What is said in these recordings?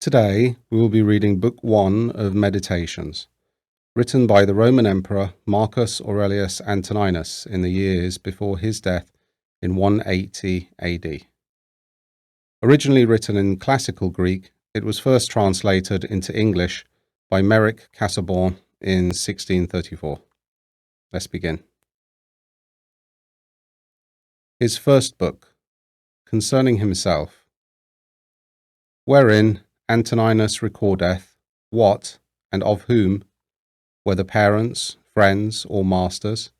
Today, we will be reading Book 1 of Meditations, written by the Roman Emperor Marcus Aurelius Antoninus in the years before his death in 180 AD. Originally written in classical Greek, it was first translated into English by Meric Casaubon in 1634. Let's begin. His first book, Concerning Himself, wherein Antoninus recordeth what and of whom, whether parents, friends, or masters,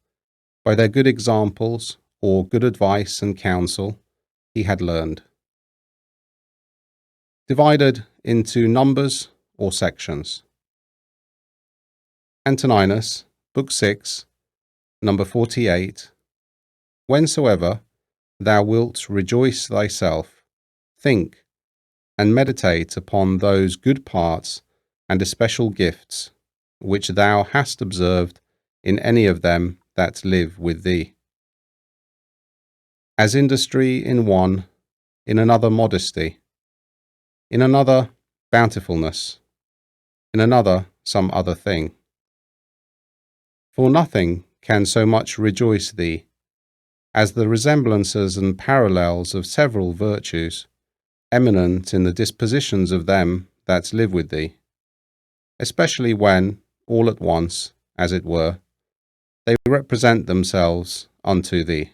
by their good examples or good advice and counsel, he had learned. Divided into numbers or sections. Antoninus, Book 6, number 48. Whensoever thou wilt rejoice thyself, think and meditate upon those good parts and especial gifts which thou hast observed in any of them that live with thee. As industry in one, in another modesty, in another bountifulness, in another some other thing. For nothing can so much rejoice thee as the resemblances and parallels of several virtues, eminent in the dispositions of them that live with thee, especially when, all at once, as it were, they represent themselves unto thee.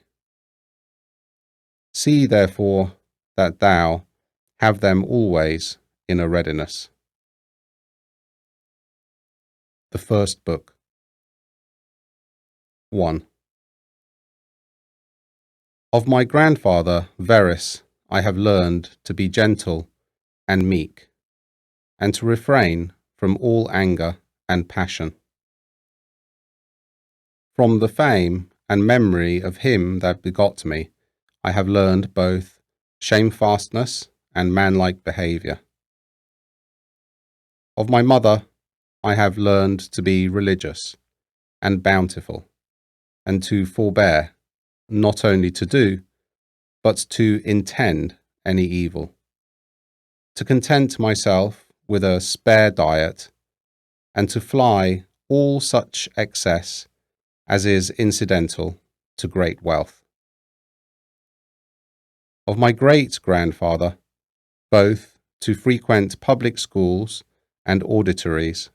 See therefore that thou have them always in a readiness. The First Book. 1. Of my grandfather Verus I have learned to be gentle and meek, and to refrain from all anger and passion. From the fame and memory of him that begot me, I have learned both shamefastness and manlike behaviour. Of my mother I have learned to be religious and bountiful, and to forbear, not only to do, but to intend any evil, to content myself with a spare diet, and to fly all such excess as is incidental to great wealth. Of my great-grandfather, both to frequent public schools and auditories,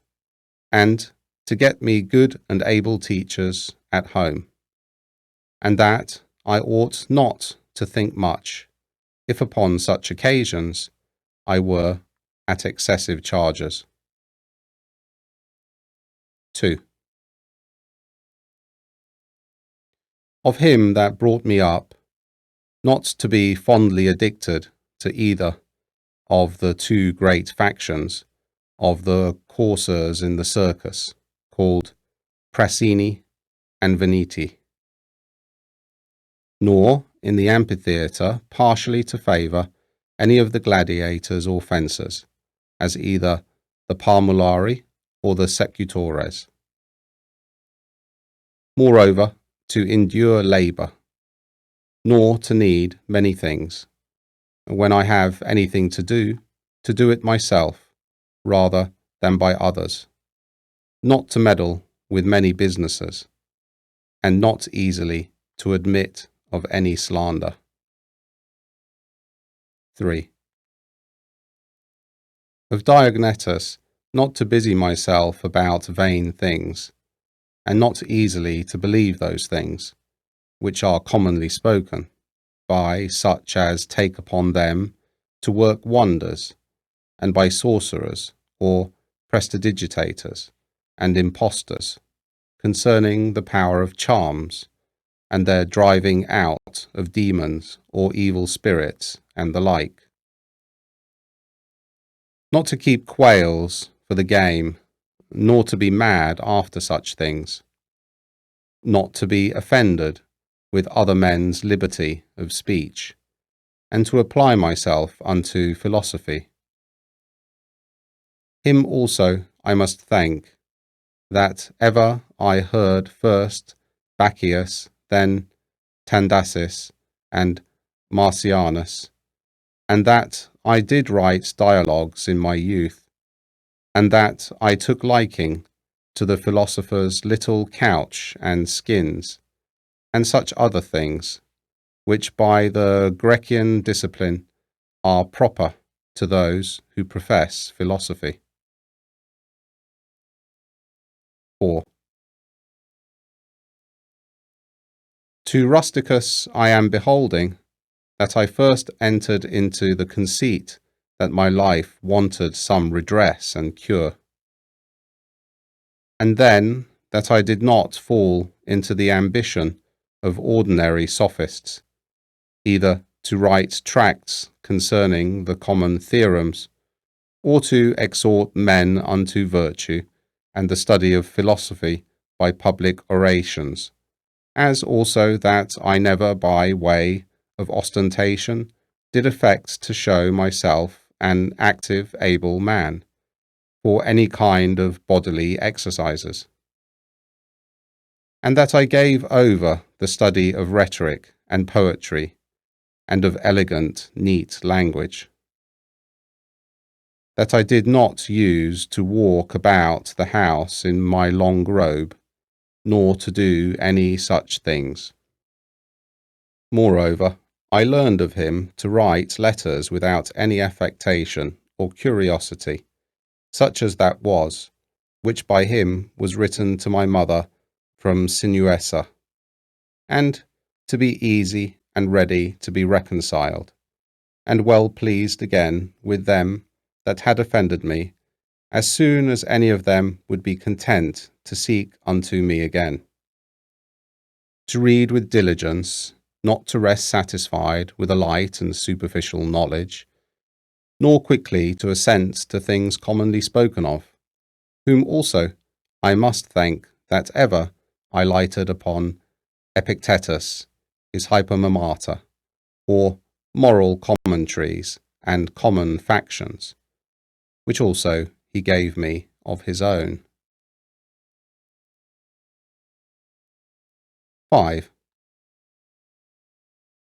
and to get me good and able teachers at home, and that I ought not to think much, if upon such occasions I were at excessive charges. 2. Of him that brought me up, not to be fondly addicted to either of the two great factions of the coursers in the circus, called Prasini and Veneti, nor in the amphitheatre partially to favour any of the gladiators or fencers, as either the Parmulari or the Secutores. Moreover, to endure labour, nor to need many things, when I have anything to do it myself rather than by others, not to meddle with many businesses, and not easily to admit of any slander. 3. Of Diognetus, not to busy myself about vain things, and not easily to believe those things, which are commonly spoken, by such as take upon them to work wonders, and by sorcerers, or prestidigitators, and impostors, concerning the power of charms, and their driving out of demons or evil spirits, and the like. Not to keep quails for the game, nor to be mad after such things. Not to be offended with other men's liberty of speech, and to apply myself unto philosophy. Him also I must thank, that ever I heard first Bacchius, then Tandasis, and Marcianus, and that I did write dialogues in my youth, and that I took liking to the philosopher's little couch and skins, and such other things, which by the Grecian discipline are proper to those who profess philosophy. 4. To Rusticus I am beholding that I first entered into the conceit that my life wanted some redress and cure, and then that I did not fall into the ambition of ordinary sophists, either to write tracts concerning the common theorems, or to exhort men unto virtue and the study of philosophy by public orations, as also that I never by way of ostentation did affect to show myself an active, able man, for any kind of bodily exercises, and that I gave over the study of rhetoric and poetry, and of elegant, neat language, that I did not use to walk about the house in my long robe, nor to do any such things. Moreover, I learned of him to write letters without any affectation or curiosity, such as that was, which by him was written to my mother from Sinuessa, and to be easy and ready to be reconciled, and well pleased again with them that had offended me, as soon as any of them would be content to seek unto me again. To read with diligence, not to rest satisfied with a light and superficial knowledge, nor quickly to assent to things commonly spoken of, whom also I must thank that ever I lighted upon Epictetus, his Hypermamata, or moral commentaries and common factions, which also he gave me of his own. 5.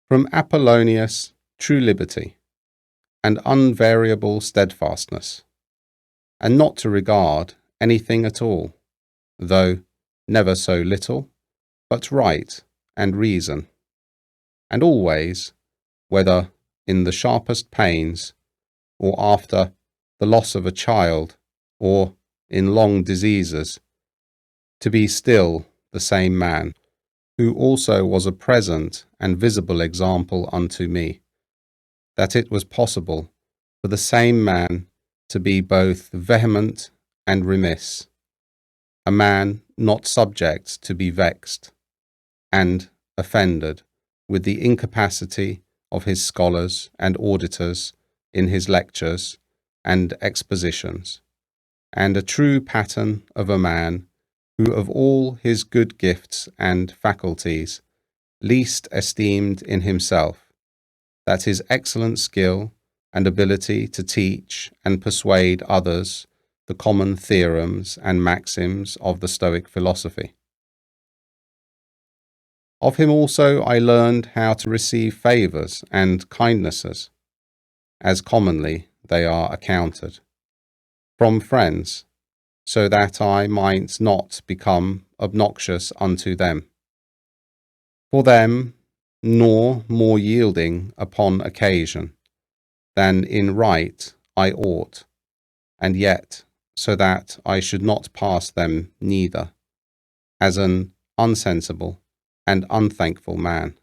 From Apollonius, true liberty, and unvariable steadfastness, and not to regard anything at all, though never so little, but right and reason, and always, whether in the sharpest pains, or after the loss of a child, or in long diseases, to be still the same man, who also was a present and visible example unto me, that it was possible for the same man to be both vehement and remiss, a man not subject to be vexed and offended with the incapacity of his scholars and auditors in his lectures and expositions, and a true pattern of a man who of all his good gifts and faculties least esteemed in himself, that his excellent skill and ability to teach and persuade others the common theorems and maxims of the Stoic philosophy. Of him also I learned how to receive favours and kindnesses, as commonly they are accounted, from friends, so that I might not become obnoxious unto them. For them, nor more yielding upon occasion than in right I ought, and yet so that I should not pass them neither, as an unsensible and unthankful man.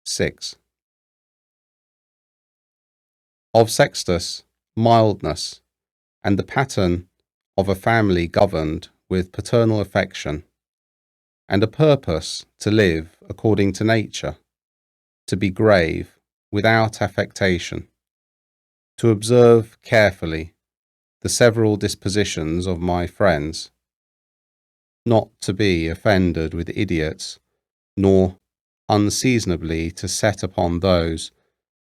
6. Of Sextus, mildness, and the pattern of a family governed with paternal affection, and a purpose to live according to nature, to be grave, without affectation, to observe carefully the several dispositions of my friends, not to be offended with idiots, nor unseasonably to set upon those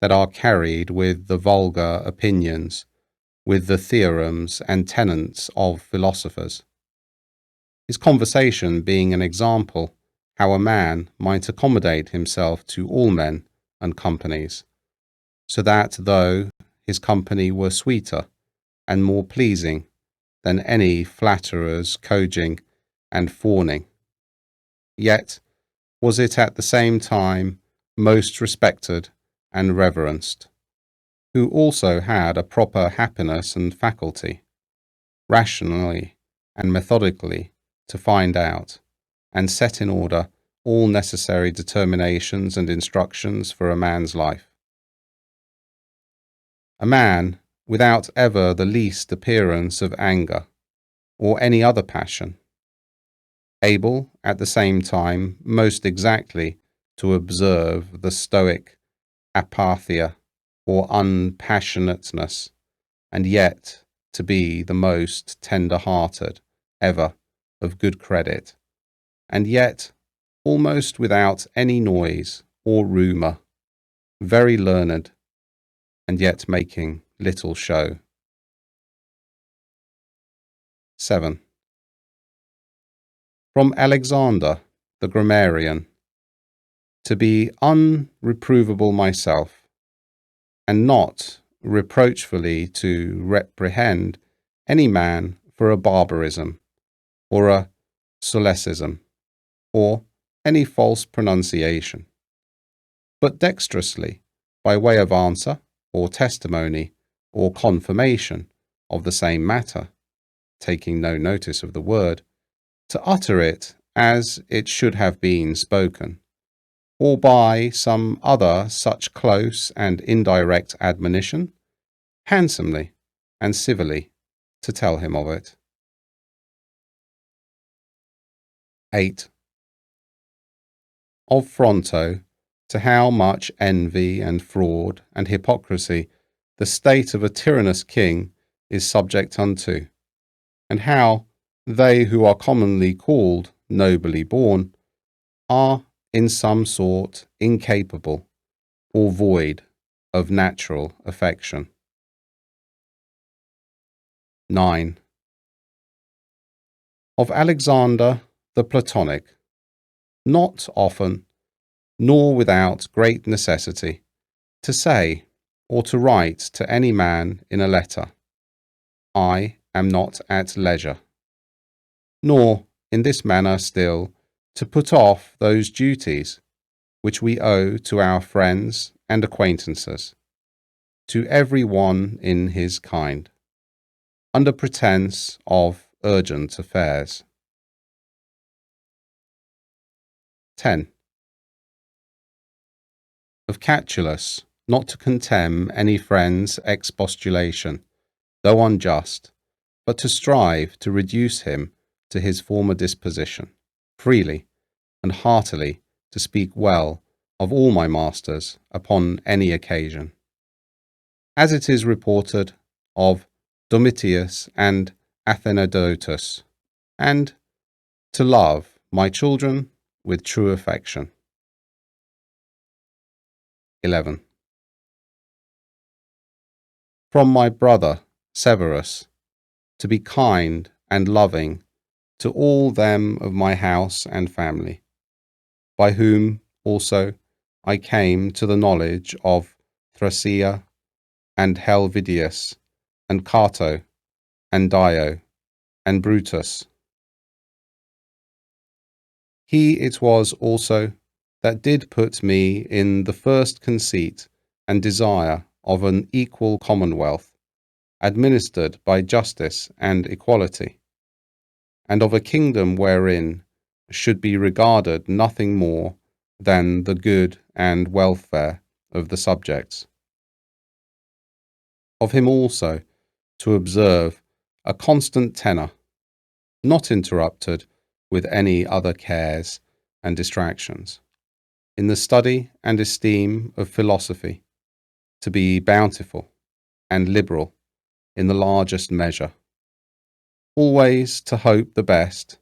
that are carried with the vulgar opinions, with the theorems and tenets of philosophers. His conversation being an example how a man might accommodate himself to all men and companies, so that though his company were sweeter and more pleasing than any flatterer's coaxing and fawning, yet was it at the same time most respected and reverenced, who also had a proper happiness and faculty, rationally and methodically to find out and set in order all necessary determinations and instructions for a man's life. A man without ever the least appearance of anger or any other passion, able at the same time most exactly to observe the Stoic apatheia or unpassionateness, and yet to be the most tender-hearted ever of good credit, and yet almost without any noise or rumour, very learned, and yet making little show. 7. From Alexander the grammarian, to be unreprovable myself, and not reproachfully to reprehend any man for a barbarism, or a solecism, or any false pronunciation, but dexterously, by way of answer, or testimony, or confirmation of the same matter, taking no notice of the word, to utter it as it should have been spoken, or by some other such close and indirect admonition, handsomely and civilly to tell him of it. 8. Of Fronto, to how much envy and fraud and hypocrisy the state of a tyrannous king is subject unto, and how they who are commonly called nobly born are in some sort incapable or void of natural affection. 9. Of Alexander the Platonic, not often, nor without great necessity, to say or to write to any man in a letter, I am not at leisure, nor in this manner still to put off those duties which we owe to our friends and acquaintances, to every one in his kind, under pretence of urgent affairs. 10. Of Catulus, not to contemn any friend's expostulation, though unjust, but to strive to reduce him to his former disposition, freely and heartily to speak well of all my masters upon any occasion. As it is reported of Domitius and Athenodotus, and to love my children with true affection. 11. From my brother Severus, to be kind and loving to all them of my house and family, by whom also I came to the knowledge of Thrasea and Helvidius and Cato and Dio and Brutus. He it was also that did put me in the first conceit and desire of an equal commonwealth, administered by justice and equality, and of a kingdom wherein should be regarded nothing more than the good and welfare of the subjects. Of him also to observe a constant tenor, not interrupted with any other cares and distractions, in the study and esteem of philosophy, to be bountiful and liberal in the largest measure, always to hope the best,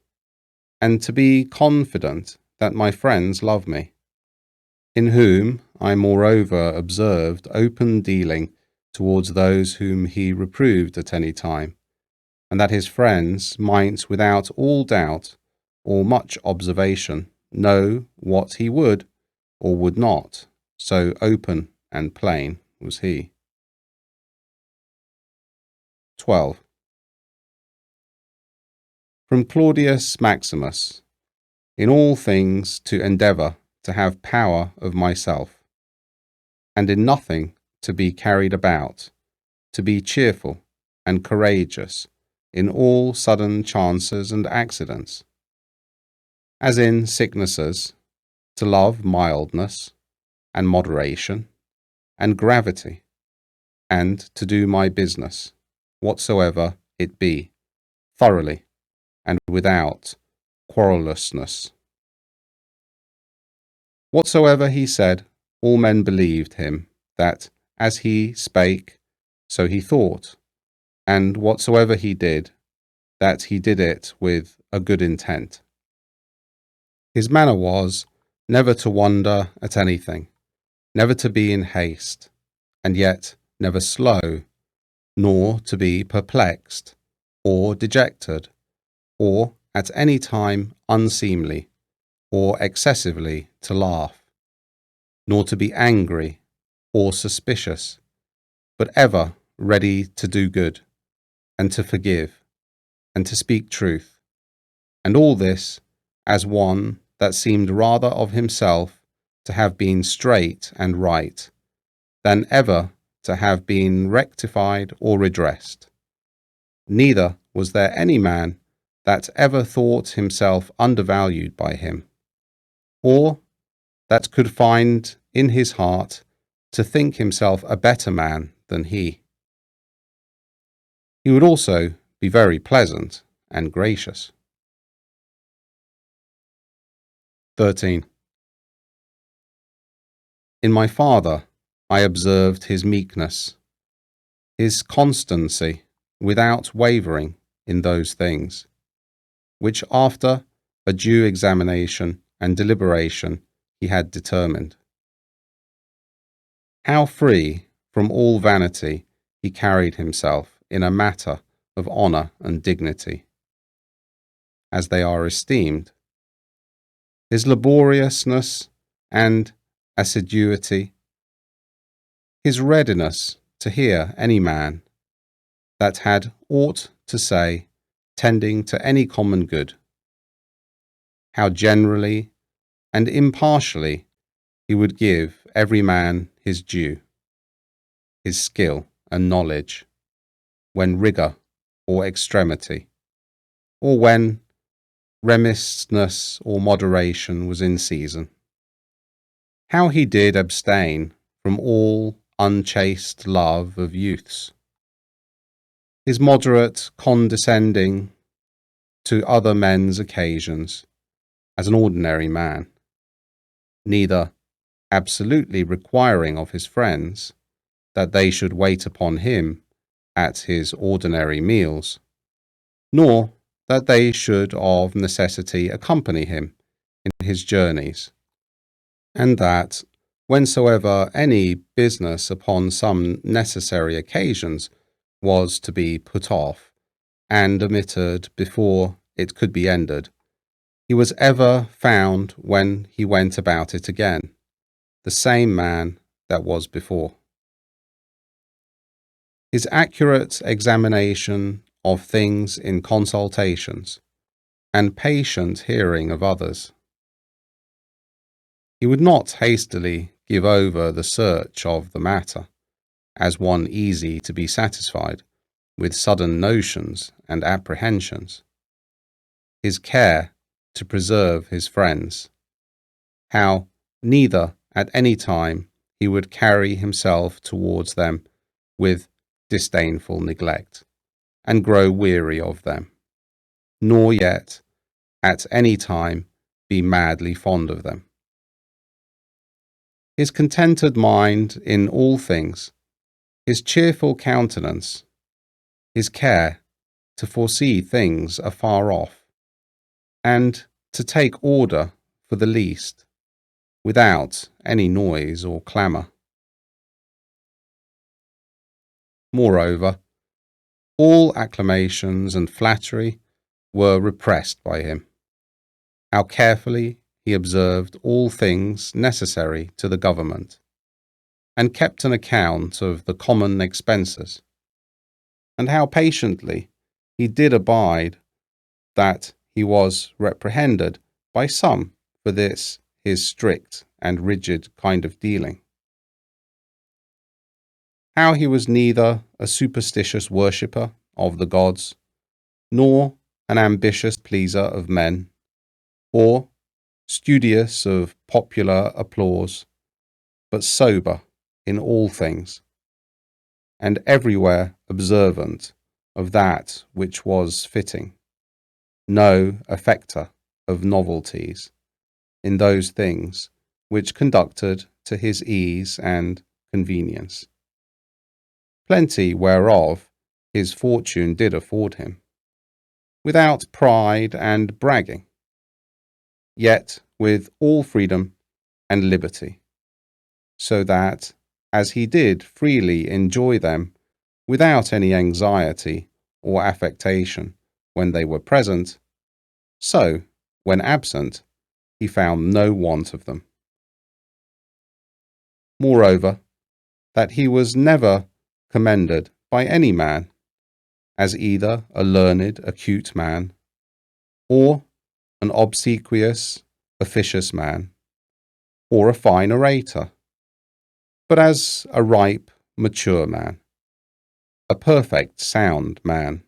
and to be confident that my friends love me, in whom I moreover observed open dealing towards those whom he reproved at any time, and that his friends might without all doubt or much observation know what he would or would not so open and plain was he. 12. From Claudius Maximus, in all things to endeavour to have power of myself, and in nothing to be carried about, to be cheerful and courageous in all sudden chances and accidents, as in sicknesses, to love mildness and moderation and gravity, and to do my business, whatsoever it be, thoroughly and without querulousness. Whatsoever he said, all men believed him, that as he spake, so he thought, and whatsoever he did, that he did it with a good intent. His manner was never to wonder at anything, never to be in haste, and yet never slow, nor to be perplexed, or dejected, or at any time unseemly, or excessively to laugh, nor to be angry or suspicious, but ever ready to do good, and to forgive, and to speak truth, and all this as one that seemed rather of himself to have been straight and right, than ever to have been rectified or redressed. Neither was there any man that ever thought himself undervalued by him, or that could find in his heart to think himself a better man than he. He would also be very pleasant and gracious. 13. In my father I observed his meekness, his constancy without wavering in those things, which after a due examination and deliberation he had determined. How free from all vanity he carried himself in a matter of honour and dignity, as they are esteemed. His laboriousness and assiduity, his readiness to hear any man that had aught to say tending to any common good, how generally and impartially he would give every man his due, his skill and knowledge, when rigour or extremity, or when remissness or moderation was in season. How he did abstain from all unchaste love of youths, his moderate condescending to other men's occasions as an ordinary man, neither absolutely requiring of his friends that they should wait upon him at his ordinary meals, nor that they should of necessity accompany him in his journeys, and that whensoever any business upon some necessary occasions was to be put off and omitted before it could be ended, he was ever found when he went about it again, the same man that was before. His accurate examination of things in consultations, and patient hearing of others. He would not hastily give over the search of the matter, as one easy to be satisfied with sudden notions and apprehensions. His care to preserve his friends, how neither at any time he would carry himself towards them with disdainful neglect, and grow weary of them, nor yet at any time be madly fond of them. His contented mind in all things, his cheerful countenance, his care to foresee things afar off, and to take order for the least, without any noise or clamour. Moreover, all acclamations and flattery were repressed by him. How carefully he observed all things necessary to the government, and kept an account of the common expenses, and how patiently he did abide that he was reprehended by some for this his strict and rigid kind of dealing. How he was neither a superstitious worshipper of the gods, nor an ambitious pleaser of men, or studious of popular applause, but sober in all things, and everywhere observant of that which was fitting, no affecter of novelties in those things which conducted to his ease and convenience, plenty whereof his fortune did afford him, without pride and bragging, yet with all freedom and liberty, so that, as he did freely enjoy them without any anxiety or affectation when they were present, so, when absent, he found no want of them. Moreover, that he was never commended by any man as either a learned, acute man, or an obsequious, officious man, or a fine orator, but as a ripe, mature man, a perfect, sound man,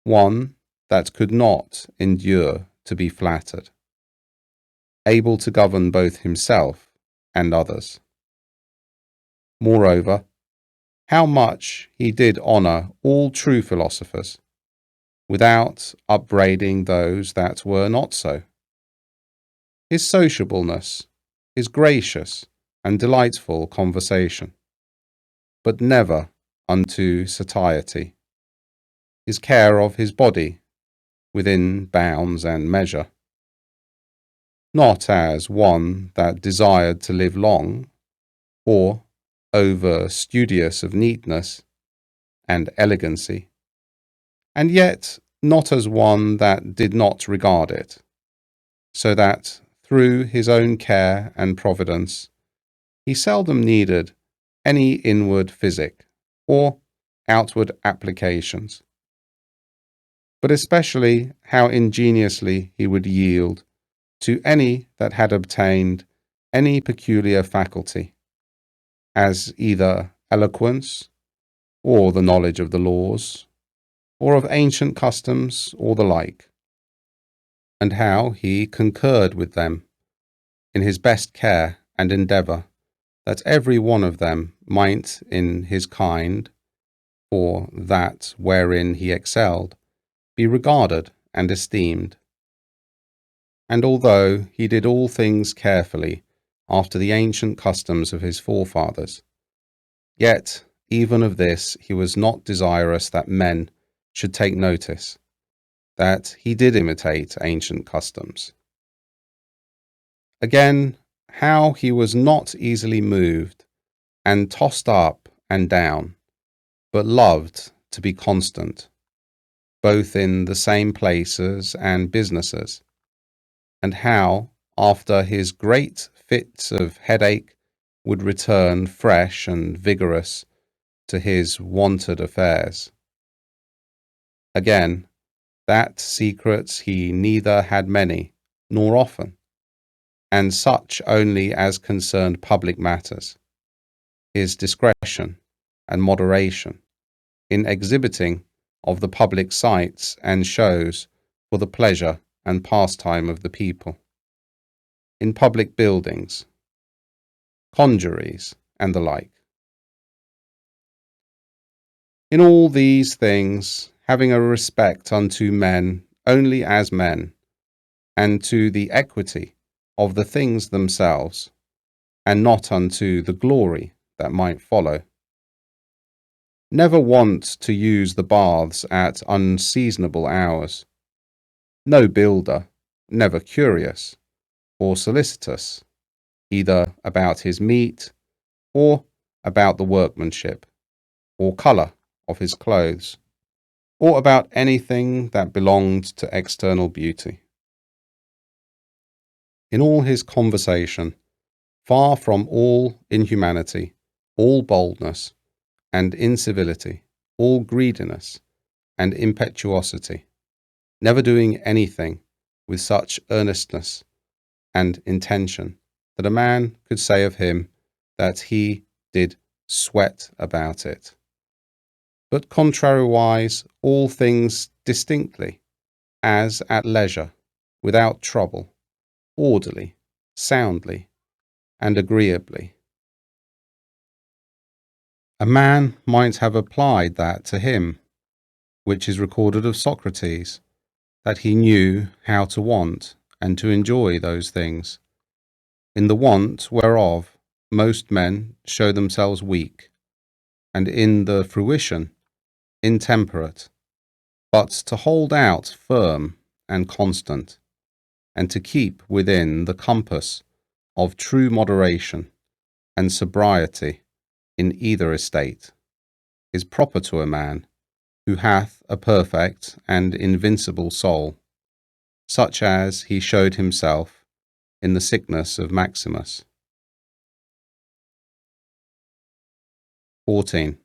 one that could not endure to be flattered, able to govern both himself and others. Moreover, how much he did honour all true philosophers, without upbraiding those that were not so. His sociableness, his gracious and delightful conversation, but never unto satiety, his care of his body within bounds and measure, not as one that desired to live long, or over studious of neatness and elegancy, and yet not as one that did not regard it, so that through his own care and providence he seldom needed any inward physic or outward applications, but especially how ingeniously he would yield to any that had obtained any peculiar faculty, as either eloquence, or the knowledge of the laws, or of ancient customs, or the like, and how he concurred with them in his best care and endeavour that every one of them might in his kind, or that wherein he excelled, be regarded and esteemed. And although he did all things carefully after the ancient customs of his forefathers, yet even of this he was not desirous that men should take notice, that he did imitate ancient customs. Again, how he was not easily moved and tossed up and down, but loved to be constant, both in the same places and businesses, and how, after his great fits of headache, would return fresh and vigorous to his wonted affairs. Again, that secrets he neither had many nor often, and such only as concerned public matters, his discretion and moderation in exhibiting of the public sights and shows for the pleasure and pastime of the people, in public buildings, congeries, and the like. In all these things, having a respect unto men only as men, and to the equity of the things themselves, and not unto the glory that might follow. Never wont to use the baths at unseasonable hours. No builder, never curious, or solicitous, either about his meat, or about the workmanship, or colour of his clothes, or about anything that belonged to external beauty. In all his conversation, far from all inhumanity, all boldness and incivility, all greediness and impetuosity, never doing anything with such earnestness and intention that a man could say of him that he did sweat about it, but contrariwise all things distinctly, as at leisure, without trouble, orderly, soundly, and agreeably. A man might have applied that to him, which is recorded of Socrates, that he knew how to want and to enjoy those things, in the want whereof most men show themselves weak, and in the fruition intemperate, but to hold out firm and constant, and to keep within the compass of true moderation and sobriety in either estate, is proper to a man who hath a perfect and invincible soul, such as he showed himself in the sickness of Maximus. 14.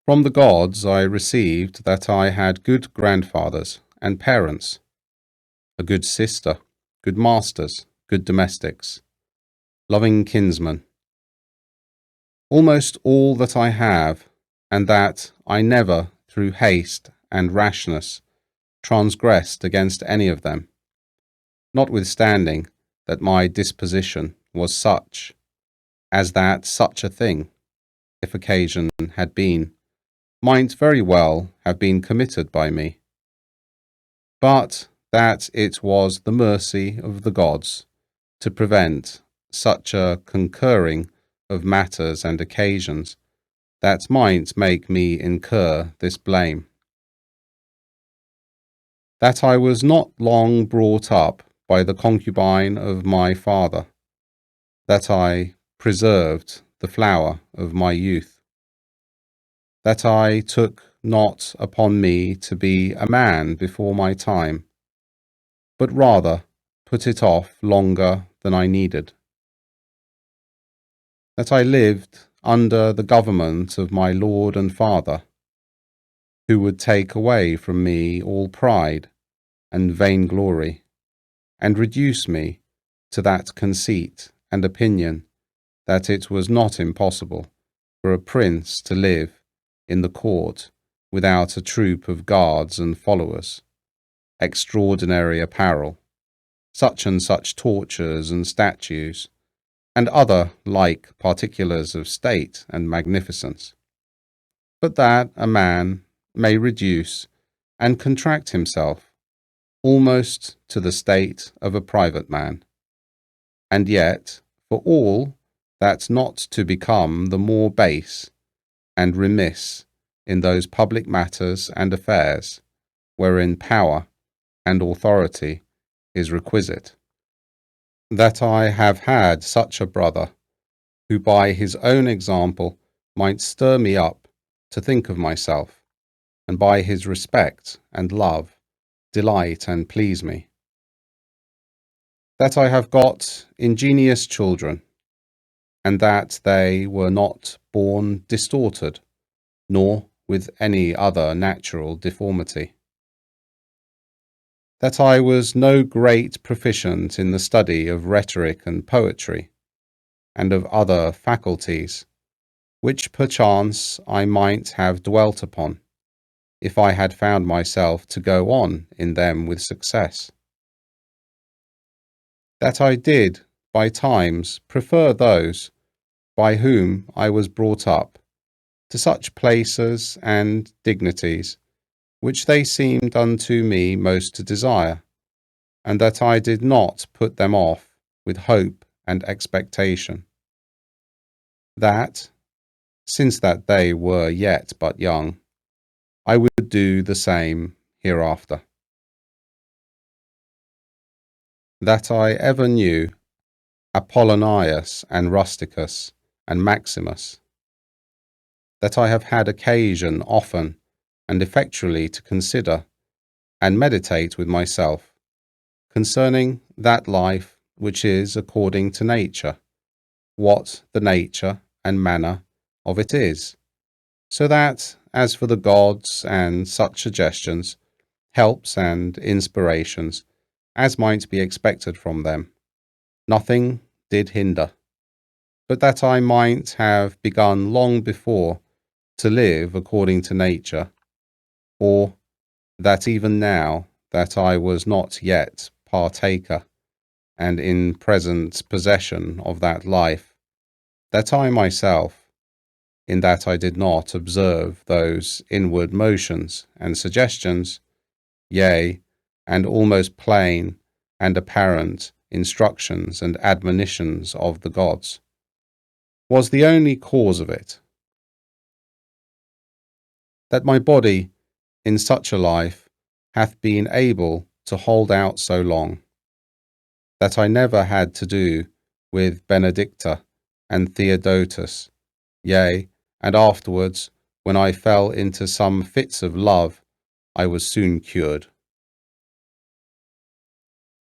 From the gods I received that I had good grandfathers and parents, a good sister, good masters, good domestics, loving kinsmen. Almost all that I have, and that I never, through haste and rashness, transgressed against any of them, notwithstanding that my disposition was such, as that such a thing, if occasion had been, might very well have been committed by me, but that it was the mercy of the gods to prevent such a concurring of matters and occasions that might make me incur this blame. That I was not long brought up by the concubine of my father, that I preserved the flower of my youth, that I took not upon me to be a man before my time, but rather put it off longer than I needed, that I lived under the government of my lord and father, who would take away from me all pride and vainglory, and reduce me to that conceit and opinion that it was not impossible for a prince to live in the court without a troop of guards and followers, extraordinary apparel, such and such tortures and statues, and other like particulars of state and magnificence, but that a man may reduce and contract himself almost to the state of a private man, and yet for all that not to become the more base and remiss in those public matters and affairs wherein power and authority is requisite. That I have had such a brother, who by his own example might stir me up to think of myself, and by his respect and love delight and please me. That I have got ingenious children, and that they were not born distorted, nor with any other natural deformity. That I was no great proficient in the study of rhetoric and poetry, and of other faculties, which perchance I might have dwelt upon, if I had found myself to go on in them with success. That I did, by times, prefer those by whom I was brought up to such places and dignities which they seemed unto me most to desire, and that I did not put them off with hope and expectation. That, since that they were yet but young, I would do the same hereafter. That I ever knew Apollonius and Rusticus and Maximus, that I have had occasion often and effectually to consider and meditate with myself concerning that life which is according to nature, what the nature and manner of it is, so that, as for the gods and such suggestions, helps and inspirations, as might be expected from them, nothing did hinder, but that I might have begun long before to live according to nature, or that even now that I was not yet partaker and in present possession of that life, that I myself, in that I did not observe those inward motions and suggestions, yea, and almost plain and apparent instructions and admonitions of the gods, was the only cause of it. That my body in such a life hath been able to hold out so long, that I never had to do with Benedicta and Theodotus, yea, and afterwards, when I fell into some fits of love, I was soon cured.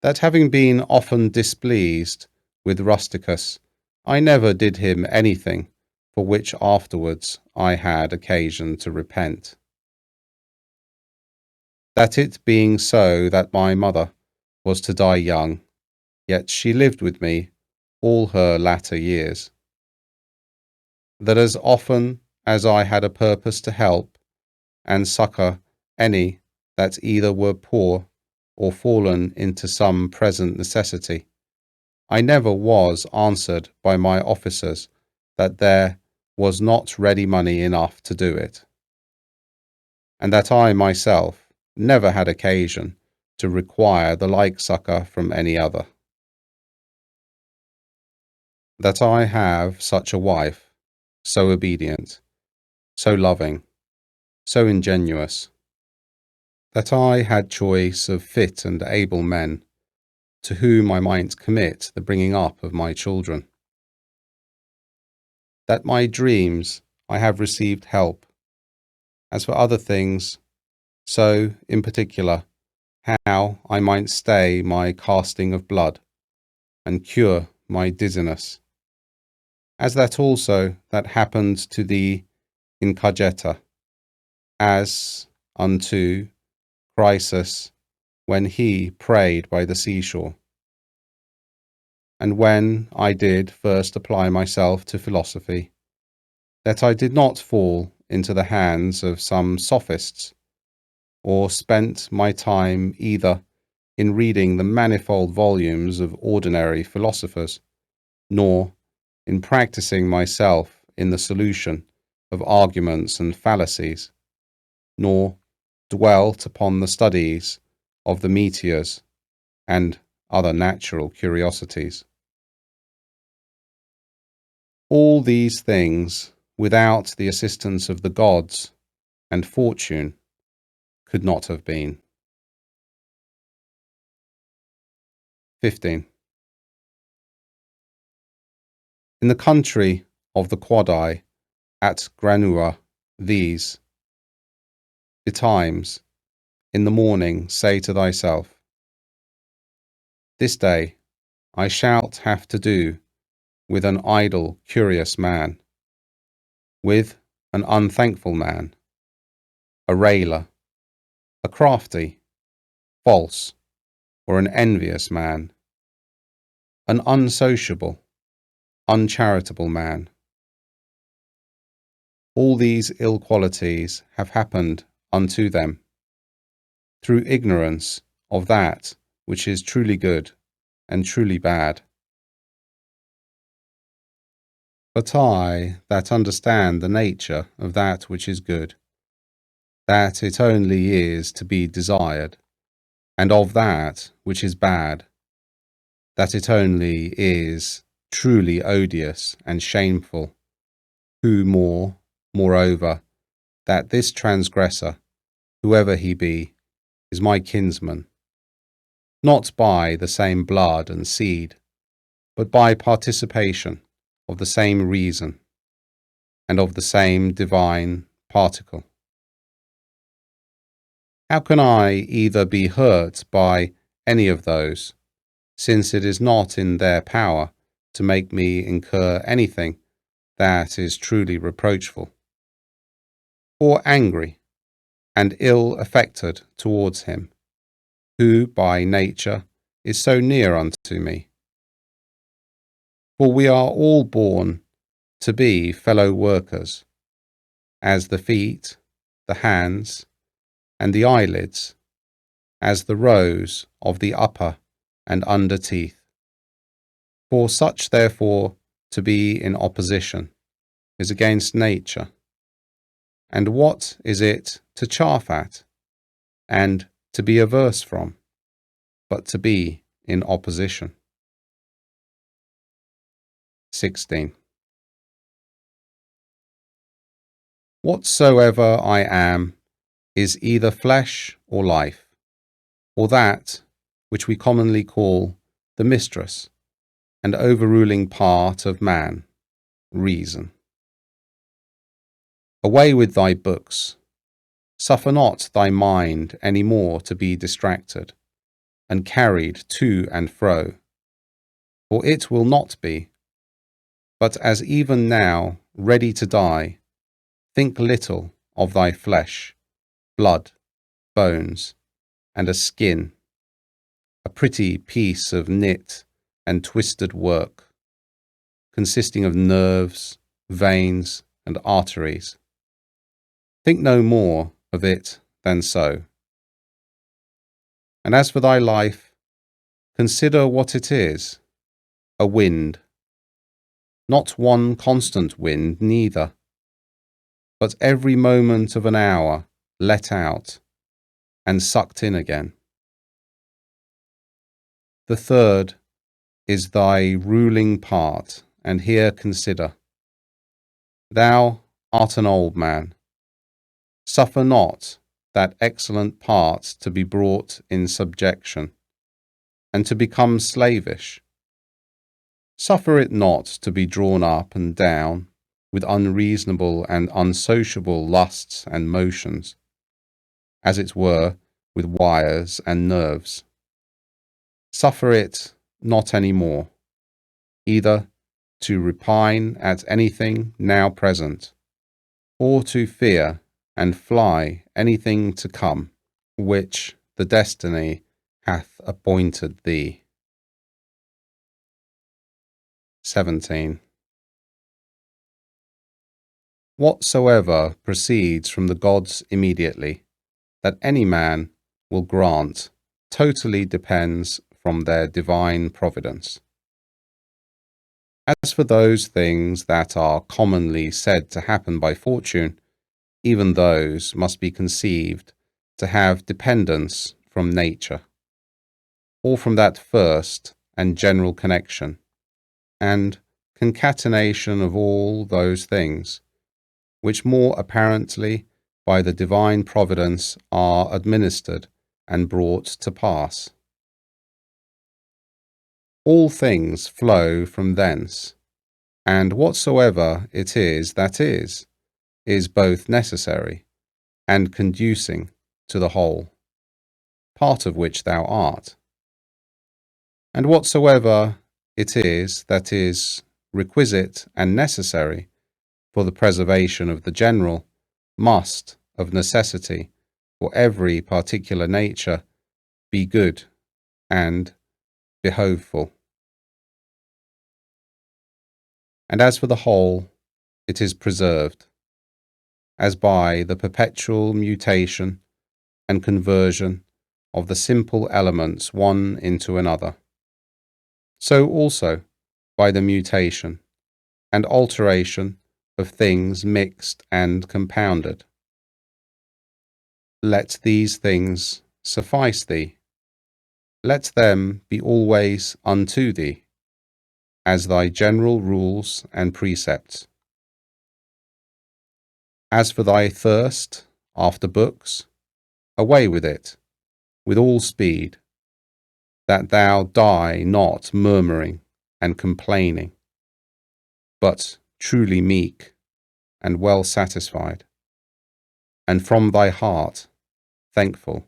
That having been often displeased with Rusticus, I never did him anything for which afterwards I had occasion to repent. That it being so that my mother was to die young, yet she lived with me all her latter years. That as often as I had a purpose to help and succour any that either were poor or fallen into some present necessity, I never was answered by my officers that there was not ready money enough to do it, and that I myself never had occasion to require the like succour from any other. That I have such a wife, so obedient, so loving, so ingenuous, that I had choice of fit and able men, to whom I might commit the bringing up of my children. That my dreams I have received help. As for other things, so, in particular, how I might stay my casting of blood, and cure my dizziness, as that also that happened to thee in Cajeta, as unto Chrysus when he prayed by the seashore, and when I did first apply myself to philosophy, that I did not fall into the hands of some sophists, or spent my time either in reading the manifold volumes of ordinary philosophers, nor in practising myself in the solution of arguments and fallacies, nor dwelt upon the studies of the meteors and other natural curiosities. All these things, without the assistance of the gods and fortune, could not have been. 15. In the country of the Quadi, at Granua, these, betimes, in the morning say to thyself, this day I shalt have to do with an idle, curious man, with an unthankful man, a railer, a crafty, false, or an envious man, an unsociable, uncharitable man. All these ill qualities have happened unto them, through ignorance of that which is truly good and truly bad. But I that understand the nature of that which is good, that it only is to be desired, and of that which is bad, that it only is truly odious and shameful, who moreover, that this transgressor, whoever he be, is my kinsman, not by the same blood and seed, but by participation of the same reason, and of the same divine particle. How can I either be hurt by any of those, since it is not in their power to make me incur anything that is truly reproachful, or angry and ill affected towards him, who by nature is so near unto me. For we are all born to be fellow workers, as the feet, the hands, and the eyelids, as the rows of the upper and under teeth. For such therefore to be in opposition is against nature. And what is it to chafe at, and to be averse from, but to be in opposition? 16. Whatsoever I am is either flesh or life, or that which we commonly call the mistress and overruling part of man, reason. Away with thy books. Suffer not thy mind any more to be distracted, and carried to and fro, for it will not be, but as even now ready to die, think little of thy flesh, blood, bones, and a skin, a pretty piece of knit and twisted work, consisting of nerves, veins, and arteries. Think no more of it than so. And as for thy life, consider what it is, a wind, not one constant wind neither, but every moment of an hour let out and sucked in again. The third is thy ruling part, and here consider. Thou art an old man. Suffer not that excellent part to be brought in subjection, and to become slavish. Suffer it not to be drawn up and down with unreasonable and unsociable lusts and motions, as it were with wires and nerves. Suffer it not any more, either to repine at anything now present, or to fear and fly anything to come, which the destiny hath appointed thee. 17. Whatsoever proceeds from the gods immediately, that any man will grant, totally depends from their divine providence. As for those things that are commonly said to happen by fortune, even those must be conceived to have dependence from nature, or from that first and general connection, and concatenation of all those things, which more apparently by the divine providence are administered and brought to pass. All things flow from thence, and whatsoever it is that is both necessary and conducing to the whole, part of which thou art. And whatsoever it is that is requisite and necessary for the preservation of the general, must, of necessity, for every particular nature, be good and behoveful. And as for the whole, it is preserved, as by the perpetual mutation and conversion of the simple elements one into another, so also by the mutation and alteration of things mixed and compounded. Let these things suffice thee. Let them be always unto thee, as thy general rules and precepts. As for thy thirst after books, away with it, with all speed, that thou die not murmuring and complaining, but truly meek and well satisfied, and from thy heart thankful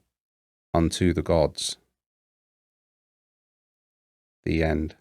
unto the gods. The end.